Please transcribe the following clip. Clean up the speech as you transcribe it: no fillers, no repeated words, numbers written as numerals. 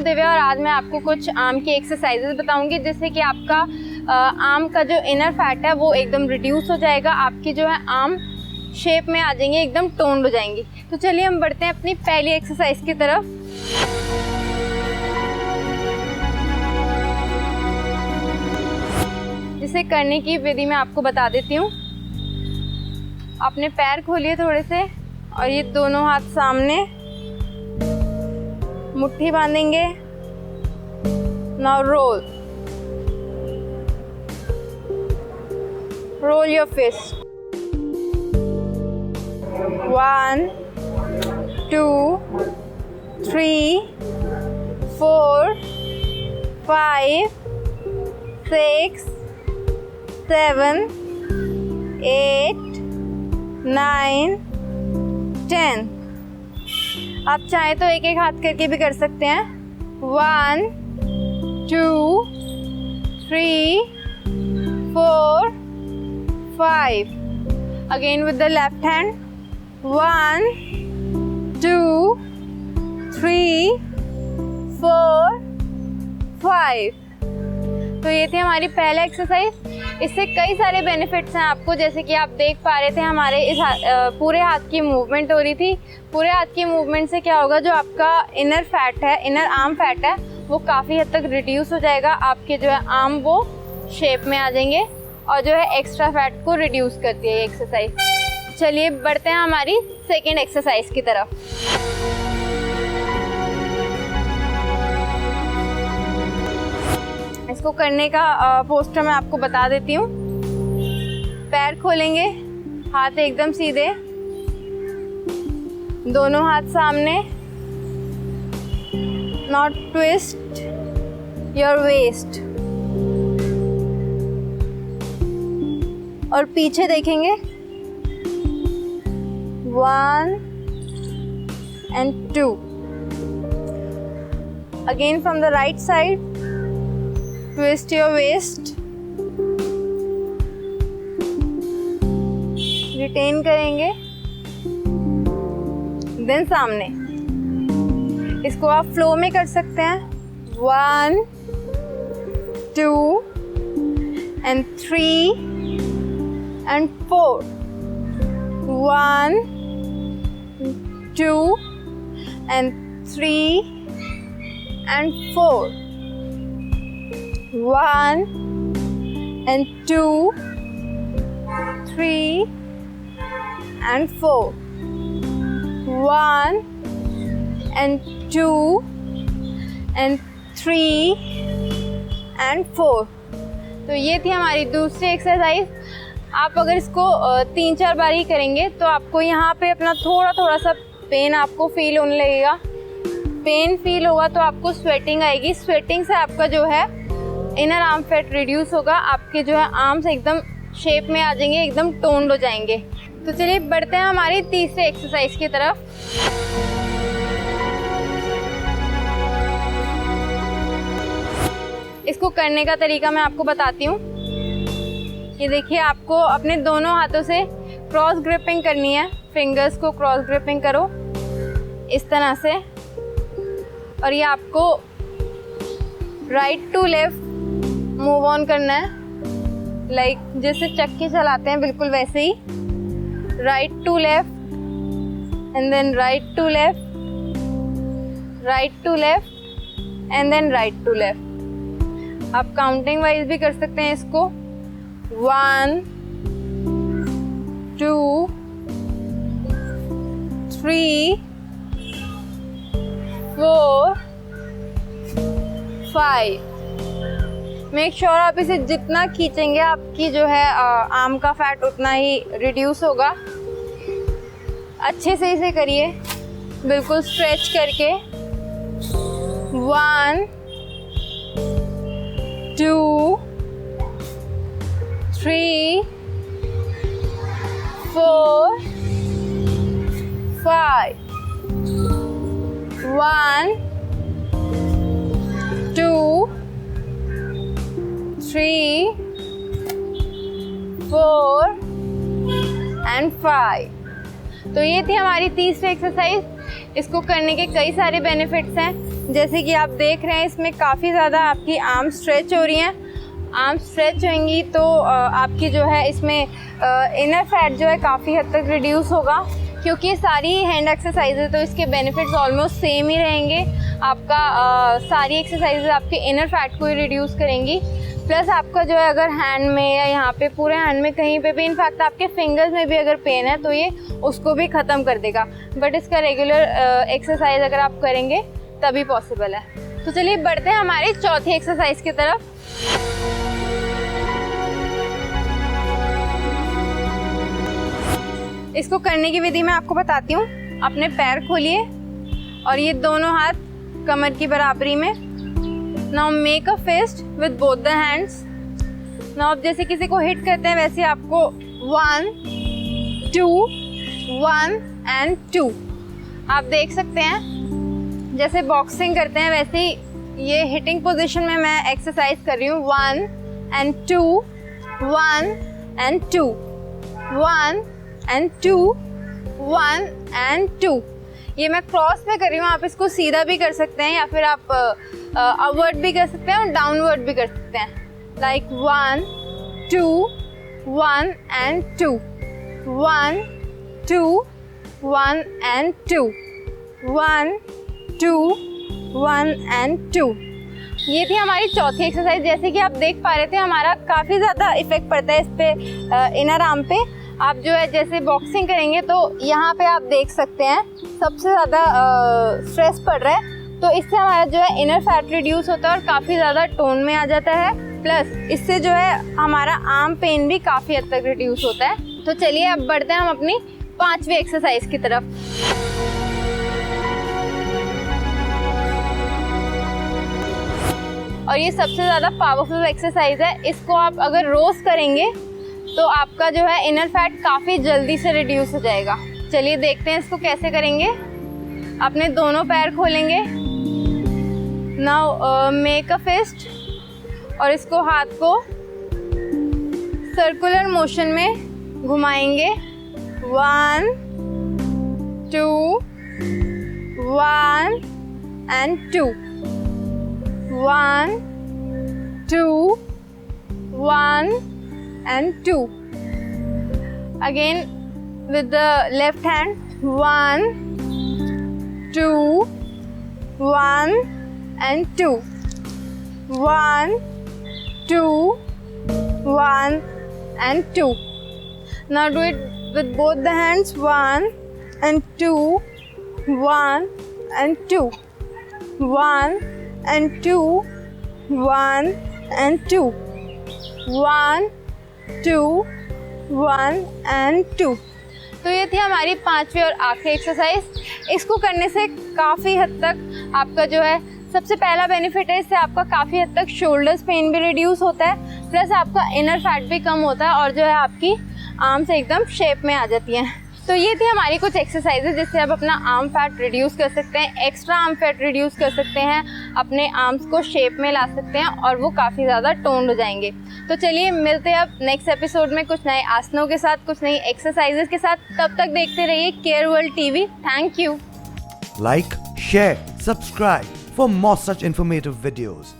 दिव्या और आज मैं आपको कुछ आर्म की एक्सरसाइजेज बताऊंगी जिससे कि आपका आर्म का जो इनर फैट है वो एकदम रिड्यूस हो जाएगा, आपकी जो है आर्म शेप में आ जाएंगे, एकदम टोन्ड हो जाएंगी। तो चलिए हम बढ़ते हैं अपनी पहली एक्सरसाइज की तरफ। जिसे करने की विधि मैं आपको बता देती हूँ। अपने पैर खोलिए थोड़े से और ये दोनों हाथ सामने, मुट्ठी बांधेंगे। Now roll your fist. 1 2 3 4 5 6 7 8 9 10। आप चाहे तो एक एक हाथ करके भी कर सकते हैं। 1 2 3 4 5। Again with the left hand. 1 2 3 4 5। तो ये थी हमारी पहला एक्सरसाइज। इससे कई सारे बेनिफिट्स हैं आपको, जैसे कि आप देख पा रहे थे हमारे इस पूरे हाथ की मूवमेंट हो रही थी। पूरे हाथ की मूवमेंट से क्या होगा, जो आपका इनर फैट है, इनर आर्म फैट है, वो काफ़ी हद तक रिड्यूस हो जाएगा। आपके जो है आर्म वो शेप में आ जाएंगे और जो है एक्स्ट्रा फैट को रिड्यूस करती है ये एक्सरसाइज। चलिए बढ़ते हैं हमारी सेकेंड एक्सरसाइज की तरफ। इसको करने का पोस्टर मैं आपको बता देती हूँ। पैर खोलेंगे, हाथ एकदम सीधे, दोनों हाथ सामने। Not twist your waist. और पीछे देखेंगे। 1 and 2। Again from the right side. Twist your waist, retain करेंगे, देन सामने। इसको आप फ्लो में कर सकते हैं। 1 2 and 3 and 4। 1 2 and 3 and 4। 1 and 2 3 and 4। 1 and 2 and 3 and 4। तो ये थी हमारी दूसरी एक्सरसाइज। आप अगर इसको 3-4 बार ही करेंगे तो आपको यहाँ पे अपना थोड़ा थोड़ा सा पेन आपको फील होने लगेगा। पेन फील होगा तो आपको स्वेटिंग आएगी। स्वेटिंग से आपका जो है इनर आर्म फैट रिड्यूस होगा, आपके जो है आर्म्स एकदम शेप में आ जाएंगे, एकदम टोन्ड हो जाएंगे। तो चलिए बढ़ते हैं हमारी तीसरे एक्सरसाइज की तरफ। इसको करने का तरीका मैं आपको बताती हूँ। ये देखिए, आपको अपने दोनों हाथों से क्रॉस ग्रिपिंग करनी है। फिंगर्स को क्रॉस ग्रिपिंग करो इस तरह से, और ये आपको right to left move on करना है, लाइक जैसे चक्की चलाते हैं बिल्कुल वैसे ही। Right to left and then right to left, right to left and then right to left. आप काउंटिंग वाइज भी कर सकते हैं इसको। 1 2 3 4 5। मेक श्योर आप इसे जितना खींचेंगे आपकी जो है आर्म का फैट उतना ही रिड्यूस होगा। अच्छे से इसे करिए, बिल्कुल स्ट्रेच करके। 1 2 3 4 5। 1 2 3 4 and 5। तो ये थी हमारी तीसरी एक्सरसाइज। इसको करने के कई सारे बेनिफिट्स हैं। जैसे कि आप देख रहे हैं इसमें काफ़ी ज़्यादा आपकी आर्म स्ट्रेच हो रही हैं। आर्म स्ट्रेच होंगी तो आपकी जो है इसमें इनर फैट जो है काफ़ी हद तक रिड्यूस होगा, क्योंकि सारी हैंड एक्सरसाइजेज तो इसके बेनिफिट्स ऑलमोस्ट सेम ही रहेंगे। आपका सारी एक्सरसाइजेज आपके इनर फैट को ही रिड्यूस करेंगी। प्लस आपका जो है अगर हैंड में या यहाँ पे पूरे हैंड में कहीं पे भी, इनफैक्ट आपके फिंगर्स में भी अगर पेन है तो ये उसको भी ख़त्म कर देगा। बट इसका रेगुलर एक्सरसाइज अगर आप करेंगे तभी पॉसिबल है। तो चलिए बढ़ते हैं हमारी चौथी एक्सरसाइज की तरफ। इसको करने की विधि मैं आपको बताती हूँ। अपने पैर खोलिए और ये दोनों हाथ कमर की बराबरी में। Now make a fist with both the hands. Now आप जैसे किसी को हिट करते हैं वैसे आपको 1 2 1 एंड 2 आप देख सकते हैं। जैसे बॉक्सिंग करते हैं वैसे ही ये हिटिंग पोजीशन में मैं एक्सरसाइज कर रही हूँ। 1 एंड 2 1 एंड 2 1 एंड 2 1 एंड 2। ये मैं क्रॉस में कर रही हूँ। आप इसको सीधा भी कर सकते हैं या फिर आप अपवर्ड भी कर सकते हैं और डाउनवर्ड भी कर सकते हैं। Like 1 2 1 and 2 1 2 1 and 2 1 2 1 and 2। ये थी हमारी चौथी एक्सरसाइज। जैसे कि आप देख पा रहे थे हमारा काफ़ी ज़्यादा इफेक्ट पड़ता है इस पे इनर आर्म पे। आप जो है जैसे बॉक्सिंग करेंगे तो यहाँ पे आप देख सकते हैं सबसे ज़्यादा स्ट्रेस पड़ रहा है, तो इससे हमारा जो है इनर फैट रिड्यूस होता है और काफ़ी ज़्यादा टोन में आ जाता है। प्लस इससे जो है हमारा आर्म पेन भी काफ़ी हद तक रिड्यूस होता है। तो चलिए अब बढ़ते हैं हम अपनी 5वीं एक्सरसाइज की तरफ। और ये सबसे ज़्यादा पावरफुल एक्सरसाइज है। इसको आप अगर रोज़ करेंगे तो आपका जो है इनर फैट काफ़ी जल्दी से रिड्यूस हो जाएगा। चलिए देखते हैं इसको कैसे करेंगे। अपने दोनों पैर खोलेंगे। नाउ मेक अ फिस्ट और इसको हाथ को सर्कुलर मोशन में घुमाएंगे। 1 2 1 and 2 1 2 1 and 2. Again with the left hand. 1 2 1 and 2 1 2 1 and 2. Now do it with both the hands. 1 and 2 1 and 2 1 and 2 1 and 2 1 2 1 and 2। तो ये थी हमारी 5वीं और आखिरी एक्सरसाइज। इसको करने से काफ़ी हद तक आपका जो है सबसे पहला बेनिफिट है, इससे आपका काफ़ी हद तक शोल्डर्स पेन भी रिड्यूस होता है। प्लस आपका इनर फैट भी कम होता है और जो है आपकी आर्म्स एकदम शेप में आ जाती हैं। तो ये थी हमारी कुछ एक्सरसाइजेज जिससे आप अपना आर्म फैट रिड्यूस कर सकते हैं, एक्स्ट्रा आर्म फैट रिड्यूस कर सकते हैं, अपने आर्म्स को शेप में ला सकते हैं और वो काफ़ी ज़्यादा टोन्ड हो जाएंगे। तो चलिए मिलते हैं अब नेक्स्ट एपिसोड में कुछ नए आसनों के साथ, कुछ नई एक्सरसाइजेज के साथ। तब तक देखते रहिए care world TV. Thank you. Like, share, subscribe for more such informative videos.